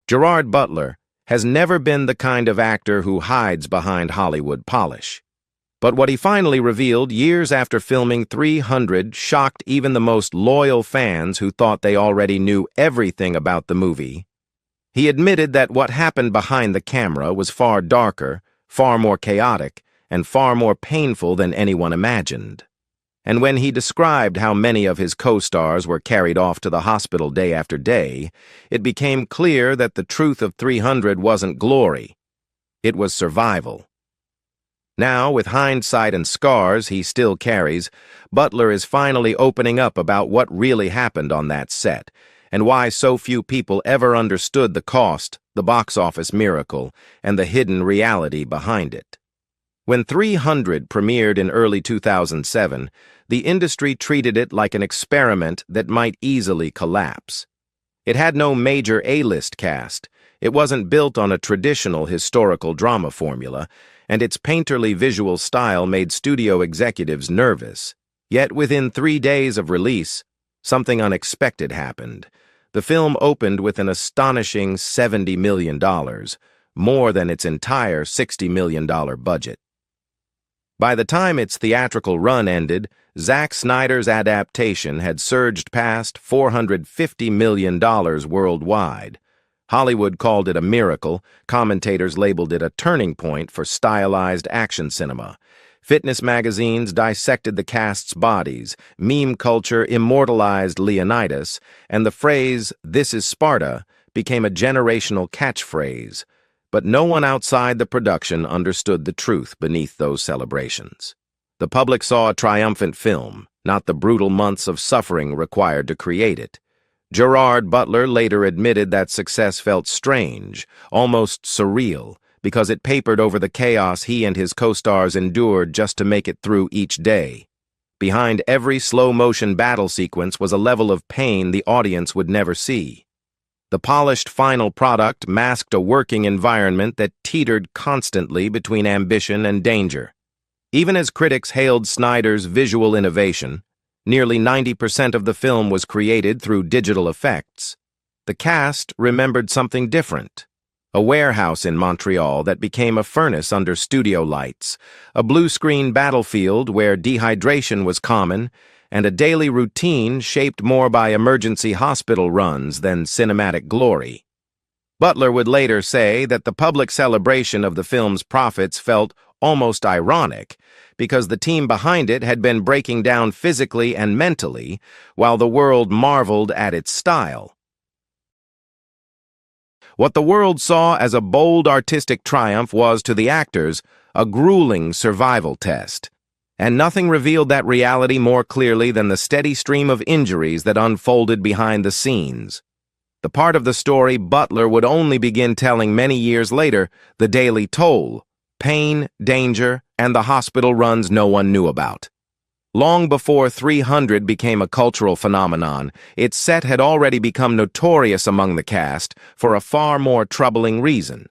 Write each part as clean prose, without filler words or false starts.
Gerard Butler has never been the kind of actor who hides behind Hollywood polish. But what he finally revealed years after filming 300 shocked even the most loyal fans who thought they already knew everything about the movie. He admitted that what happened behind the camera was far darker, far more chaotic, and far more painful than anyone imagined. And when he described how many of his co-stars were carried off to the hospital day after day, it became clear that the truth of 300 wasn't glory. It was survival. Now, with hindsight and scars he still carries, Butler is finally opening up about what really happened on that set, and why so few people ever understood the cost, the box office miracle, and the hidden reality behind it. When 300 premiered in early 2007, the industry treated it like an experiment that might easily collapse. It had no major A-list cast, it wasn't built on a traditional historical drama formula, and its painterly visual style made studio executives nervous. Yet within 3 days of release, something unexpected happened. The film opened with an astonishing $70 million, more than its entire $60 million budget. By the time its theatrical run ended, Zack Snyder's adaptation had surged past $450 million worldwide. Hollywood called it a miracle, commentators labeled it a turning point for stylized action cinema. Fitness magazines dissected the cast's bodies, meme culture immortalized Leonidas, and the phrase, "This is Sparta," became a generational catchphrase. But no one outside the production understood the truth beneath those celebrations. The public saw a triumphant film, not the brutal months of suffering required to create it. Gerard Butler later admitted that success felt strange, almost surreal, because it papered over the chaos he and his co-stars endured just to make it through each day. Behind every slow-motion battle sequence was a level of pain the audience would never see. The polished final product masked a working environment that teetered constantly between ambition and danger. Even as critics hailed Snyder's visual innovation, nearly 90% of the film was created through digital effects. The cast remembered something different. A warehouse in Montreal that became a furnace under studio lights, a blue-screen battlefield where dehydration was common, and a daily routine shaped more by emergency hospital runs than cinematic glory. Butler would later say that the public celebration of the film's profits felt almost ironic, because the team behind it had been breaking down physically and mentally, while the world marveled at its style. What the world saw as a bold artistic triumph was, to the actors, a grueling survival test. And nothing revealed that reality more clearly than the steady stream of injuries that unfolded behind the scenes. The part of the story Butler would only begin telling many years later, the daily toll, pain, danger, and the hospital runs no one knew about. Long before 300 became a cultural phenomenon, its set had already become notorious among the cast for a far more troubling reason.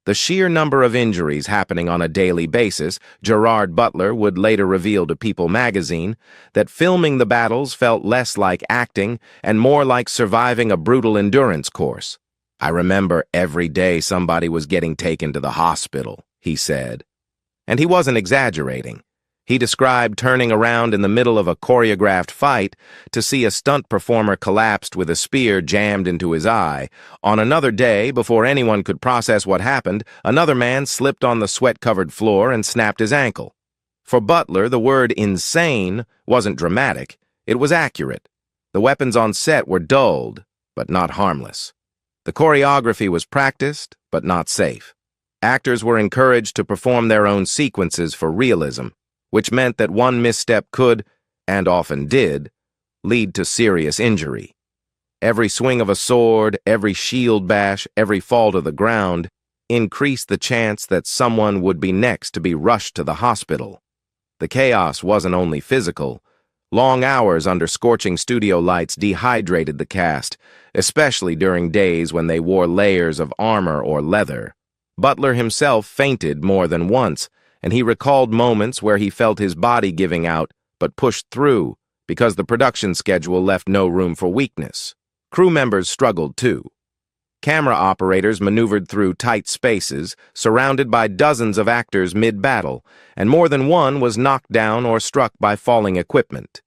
The sheer number of injuries happening on a daily basis. Gerard Butler would later reveal to People magazine that filming the battles felt less like acting and more like surviving a brutal endurance course. "I remember every day somebody was getting taken to the hospital," he said. And he wasn't exaggerating. He described turning around in the middle of a choreographed fight to see a stunt performer collapsed with a spear jammed into his eye. On another day, before anyone could process what happened, another man slipped on the sweat-covered floor and snapped his ankle. For Butler, the word insane wasn't dramatic, it was accurate. The weapons on set were dulled, but not harmless. The choreography was practiced, but not safe. Actors were encouraged to perform their own sequences for realism, which meant that one misstep could, and often did, lead to serious injury. Every swing of a sword, every shield bash, every fall to the ground increased the chance that someone would be next to be rushed to the hospital. The chaos wasn't only physical. Long hours under scorching studio lights dehydrated the cast, especially during days when they wore layers of armor or leather. Butler himself fainted more than once, and he recalled moments where he felt his body giving out, but pushed through, because the production schedule left no room for weakness. Crew members struggled too. Camera operators maneuvered through tight spaces, surrounded by dozens of actors mid-battle, and more than one was knocked down or struck by falling equipment.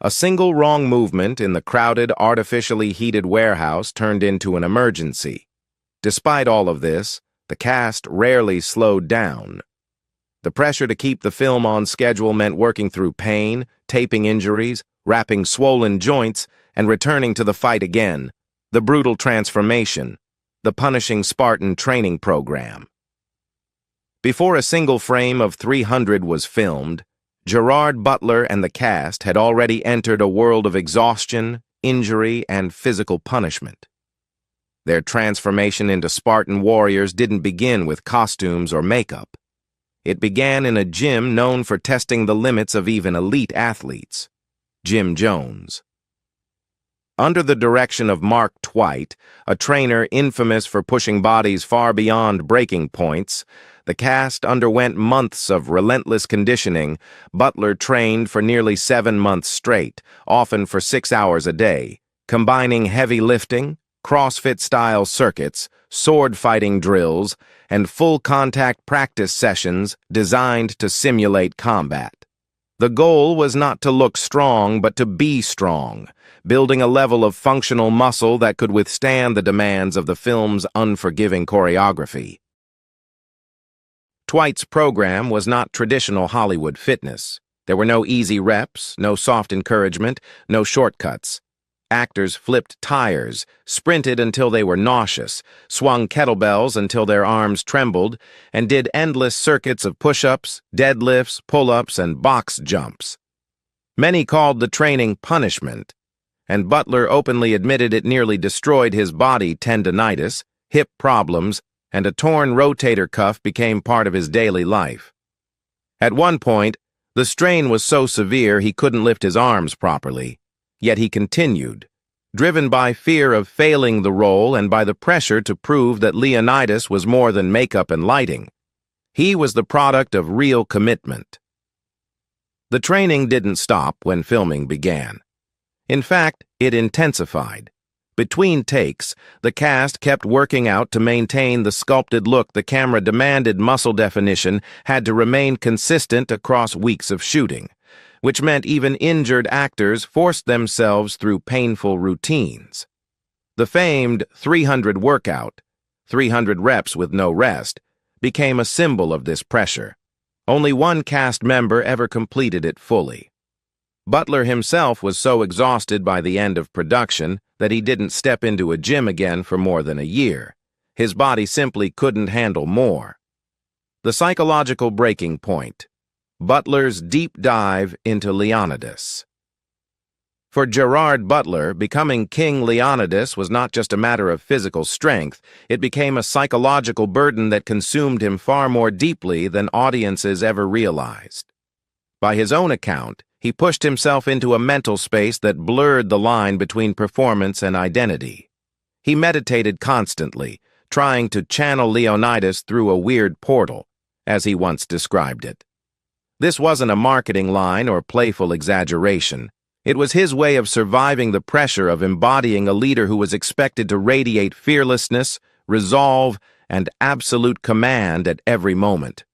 A single wrong movement in the crowded, artificially heated warehouse turned into an emergency. Despite all of this, the cast rarely slowed down. The pressure to keep the film on schedule meant working through pain, taping injuries, wrapping swollen joints, and returning to the fight again. The brutal transformation, the punishing Spartan training program. Before a single frame of 300 was filmed, Gerard Butler and the cast had already entered a world of exhaustion, injury, and physical punishment. Their transformation into Spartan warriors didn't begin with costumes or makeup. It began in a gym known for testing the limits of even elite athletes, Gym Jones. Under the direction of Mark Twight, a trainer infamous for pushing bodies far beyond breaking points, the cast underwent months of relentless conditioning. Butler trained for nearly 7 months straight, often for 6 hours a day, combining heavy lifting, CrossFit-style circuits, sword-fighting drills, and full-contact practice sessions designed to simulate combat. The goal was not to look strong, but to be strong, building a level of functional muscle that could withstand the demands of the film's unforgiving choreography. Twight's program was not traditional Hollywood fitness. There were no easy reps, no soft encouragement, no shortcuts. Actors flipped tires, sprinted until they were nauseous, swung kettlebells until their arms trembled, and did endless circuits of push-ups, deadlifts, pull-ups, and box jumps. Many called the training punishment, and Butler openly admitted it nearly destroyed his body. Tendinitis, hip problems, and a torn rotator cuff became part of his daily life. At one point, the strain was so severe he couldn't lift his arms properly. Yet he continued, driven by fear of failing the role and by the pressure to prove that Leonidas was more than makeup and lighting. He was the product of real commitment. The training didn't stop when filming began. In fact, it intensified. Between takes, the cast kept working out to maintain the sculpted look the camera demanded. Muscle definition had to remain consistent across weeks of shooting, which meant even injured actors forced themselves through painful routines. The famed 300 workout, 300 reps with no rest, became a symbol of this pressure. Only one cast member ever completed it fully. Butler himself was so exhausted by the end of production that he didn't step into a gym again for more than a year. His body simply couldn't handle more. The psychological breaking point. Butler's deep dive into Leonidas. For Gerard Butler, becoming King Leonidas was not just a matter of physical strength. It became a psychological burden that consumed him far more deeply than audiences ever realized. By his own account, he pushed himself into a mental space that blurred the line between performance and identity. He meditated constantly, trying to channel Leonidas through a weird portal, as he once described it. This wasn't a marketing line or playful exaggeration. It was his way of surviving the pressure of embodying a leader who was expected to radiate fearlessness, resolve, and absolute command at every moment.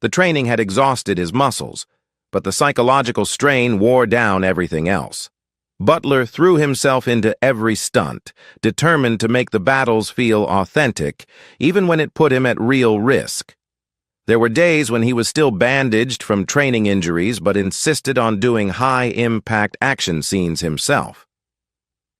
The training had exhausted his muscles, but the psychological strain wore down everything else. Butler threw himself into every stunt, determined to make the battles feel authentic, even when it put him at real risk. There were days when he was still bandaged from training injuries but insisted on doing high-impact action scenes himself.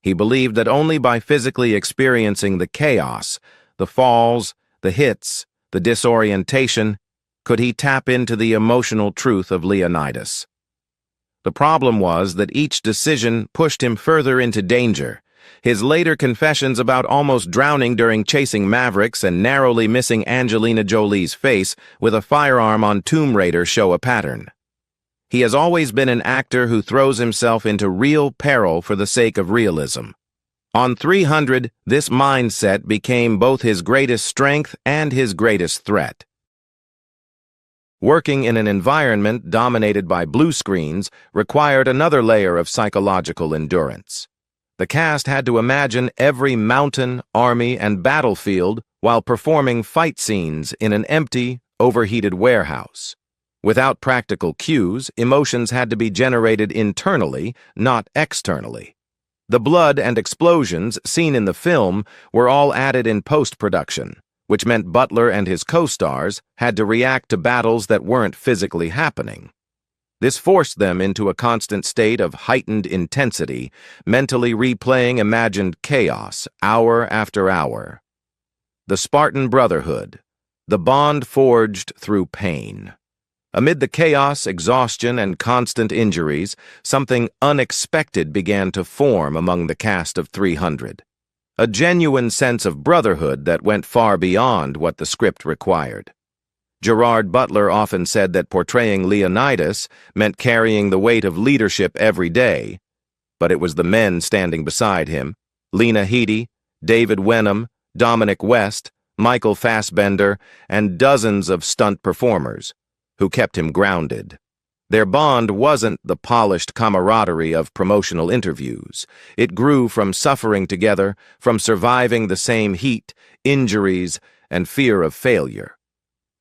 He believed that only by physically experiencing the chaos, the falls, the hits, the disorientation, could he tap into the emotional truth of Leonidas. The problem was that each decision pushed him further into danger. His later confessions about almost drowning during chasing Mavericks and narrowly missing Angelina Jolie's face with a firearm on Tomb Raider show a pattern. He has always been an actor who throws himself into real peril for the sake of realism. On 300, this mindset became both his greatest strength and his greatest threat. Working in an environment dominated by blue screens required another layer of psychological endurance. The cast had to imagine every mountain, army, and battlefield while performing fight scenes in an empty, overheated warehouse. Without practical cues, emotions had to be generated internally, not externally. The blood and explosions seen in the film were all added in post-production, which meant Butler and his co-stars had to react to battles that weren't physically happening. This forced them into a constant state of heightened intensity, mentally replaying imagined chaos hour after hour. The Spartan Brotherhood, the bond forged through pain. Amid the chaos, exhaustion, and constant injuries, something unexpected began to form among the cast of 300. A genuine sense of brotherhood that went far beyond what the script required. Gerard Butler often said that portraying Leonidas meant carrying the weight of leadership every day, but it was the men standing beside him, Lena Headey, David Wenham, Dominic West, Michael Fassbender, and dozens of stunt performers, who kept him grounded. Their bond wasn't the polished camaraderie of promotional interviews. It grew from suffering together, from surviving the same heat, injuries, and fear of failure.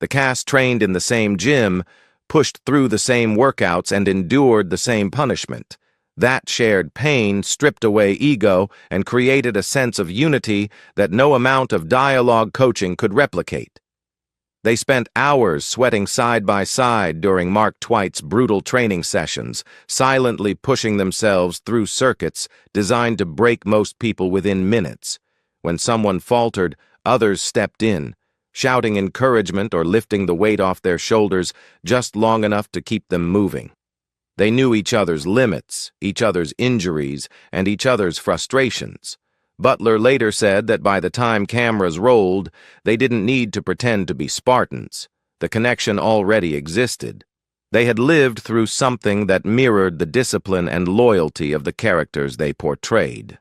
The cast trained in the same gym, pushed through the same workouts, and endured the same punishment. That shared pain stripped away ego and created a sense of unity that no amount of dialogue coaching could replicate. They spent hours sweating side by side during Mark Twight's brutal training sessions, silently pushing themselves through circuits designed to break most people within minutes. When someone faltered, others stepped in, shouting encouragement or lifting the weight off their shoulders just long enough to keep them moving. They knew each other's limits, each other's injuries, and each other's frustrations. Butler later said that by the time cameras rolled, they didn't need to pretend to be Spartans. The connection already existed. They had lived through something that mirrored the discipline and loyalty of the characters they portrayed.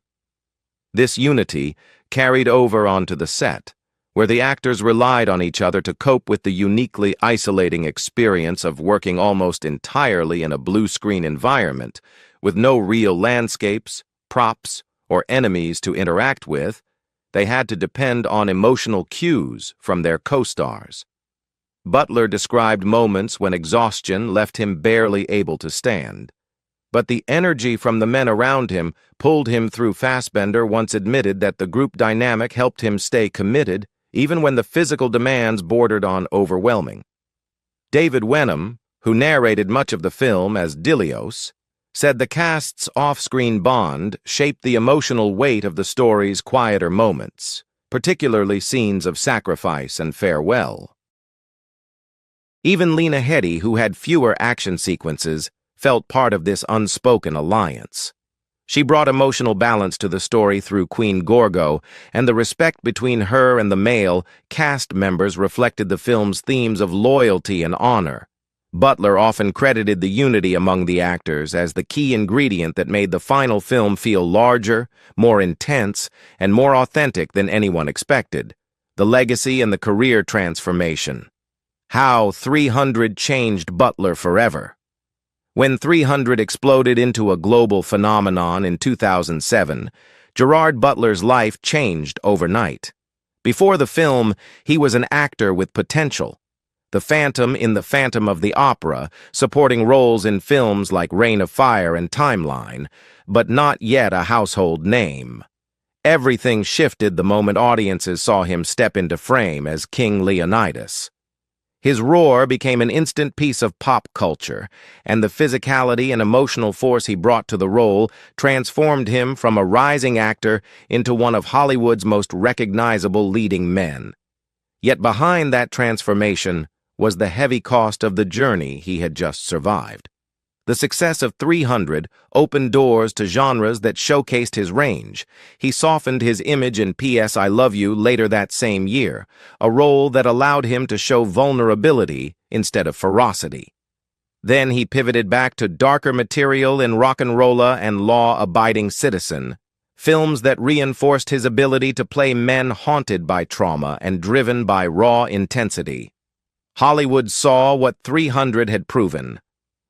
This unity carried over onto the set, where the actors relied on each other to cope with the uniquely isolating experience of working almost entirely in a blue-screen environment, with no real landscapes, props, or enemies to interact with. They had to depend on emotional cues from their co-stars. Butler described moments when exhaustion left him barely able to stand. But the energy from the men around him pulled him through. Fassbender once admitted that the group dynamic helped him stay committed even when the physical demands bordered on overwhelming. David Wenham, who narrated much of the film as Dilios, said the cast's off-screen bond shaped the emotional weight of the story's quieter moments, particularly scenes of sacrifice and farewell. Even Lena Headey, who had fewer action sequences, felt part of this unspoken alliance. She brought emotional balance to the story through Queen Gorgo, and the respect between her and the male cast members reflected the film's themes of loyalty and honor. Butler often credited the unity among the actors as the key ingredient that made the final film feel larger, more intense, and more authentic than anyone expected. The legacy and the career transformation. How 300 changed Butler forever. When 300 exploded into a global phenomenon in 2007, Gerard Butler's life changed overnight. Before the film, he was an actor with potential. The Phantom in The Phantom of the Opera, supporting roles in films like Reign of Fire and Timeline, but not yet a household name. Everything shifted the moment audiences saw him step into frame as King Leonidas. His roar became an instant piece of pop culture, and the physicality and emotional force he brought to the role transformed him from a rising actor into one of Hollywood's most recognizable leading men. Yet behind that transformation was the heavy cost of the journey he had just survived. The success of 300 opened doors to genres that showcased his range. He softened his image in P.S. I Love You later that same year, a role that allowed him to show vulnerability instead of ferocity. Then he pivoted back to darker material in Rock'n'Rolla and Law-Abiding Citizen, films that reinforced his ability to play men haunted by trauma and driven by raw intensity. Hollywood saw what 300 had proven.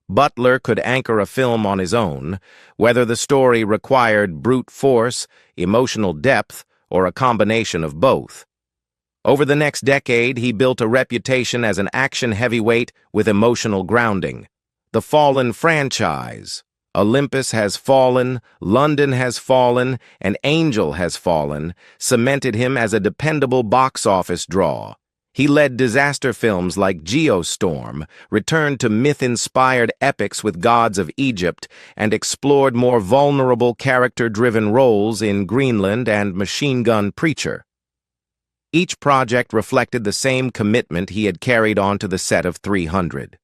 Butler could anchor a film on his own, whether the story required brute force, emotional depth, or a combination of both. Over the next decade, he built a reputation as an action heavyweight with emotional grounding. The Fallen franchise. Olympus Has Fallen, London Has Fallen, and Angel Has Fallen cemented him as a dependable box office draw. He led disaster films like Geostorm, returned to myth-inspired epics with Gods of Egypt, and explored more vulnerable character-driven roles in Greenland and Machine Gun Preacher. Each project reflected the same commitment he had carried onto the set of 300.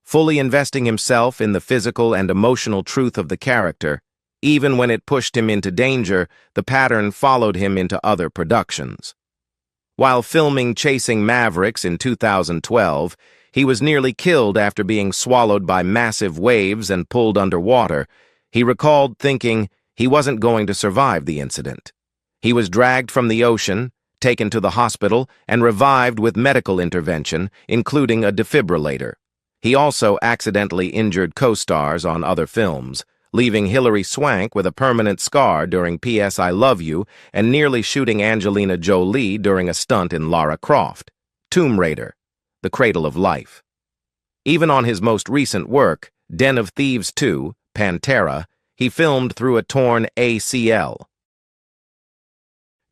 Fully investing himself in the physical and emotional truth of the character, even when it pushed him into danger, the pattern followed him into other productions. While filming Chasing Mavericks in 2012, he was nearly killed after being swallowed by massive waves and pulled underwater. He recalled thinking he wasn't going to survive the incident. He was dragged from the ocean, taken to the hospital, and revived with medical intervention, including a defibrillator. He also accidentally injured co-stars on other films, leaving Hilary Swank with a permanent scar during P.S. I Love You and nearly shooting Angelina Jolie during a stunt in Lara Croft, Tomb Raider, The Cradle of Life. Even on his most recent work, Den of Thieves 2, Pantera, he filmed through a torn ACL.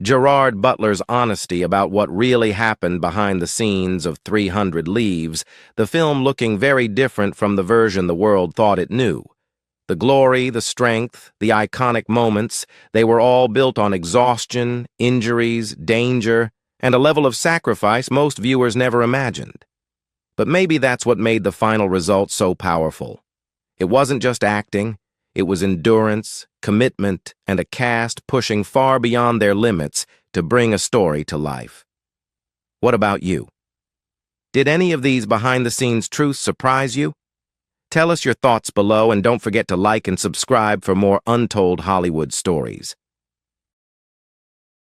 Gerard Butler's honesty about what really happened behind the scenes of 300 leaves the film looking very different from the version the world thought it knew. The glory, the strength, the iconic moments, they were all built on exhaustion, injuries, danger, and a level of sacrifice most viewers never imagined. But maybe that's what made the final result so powerful. It wasn't just acting. It was endurance, commitment, and a cast pushing far beyond their limits to bring a story to life. What about you? Did any of these behind-the-scenes truths surprise you? Tell us your thoughts below and don't forget to like and subscribe for more untold Hollywood stories.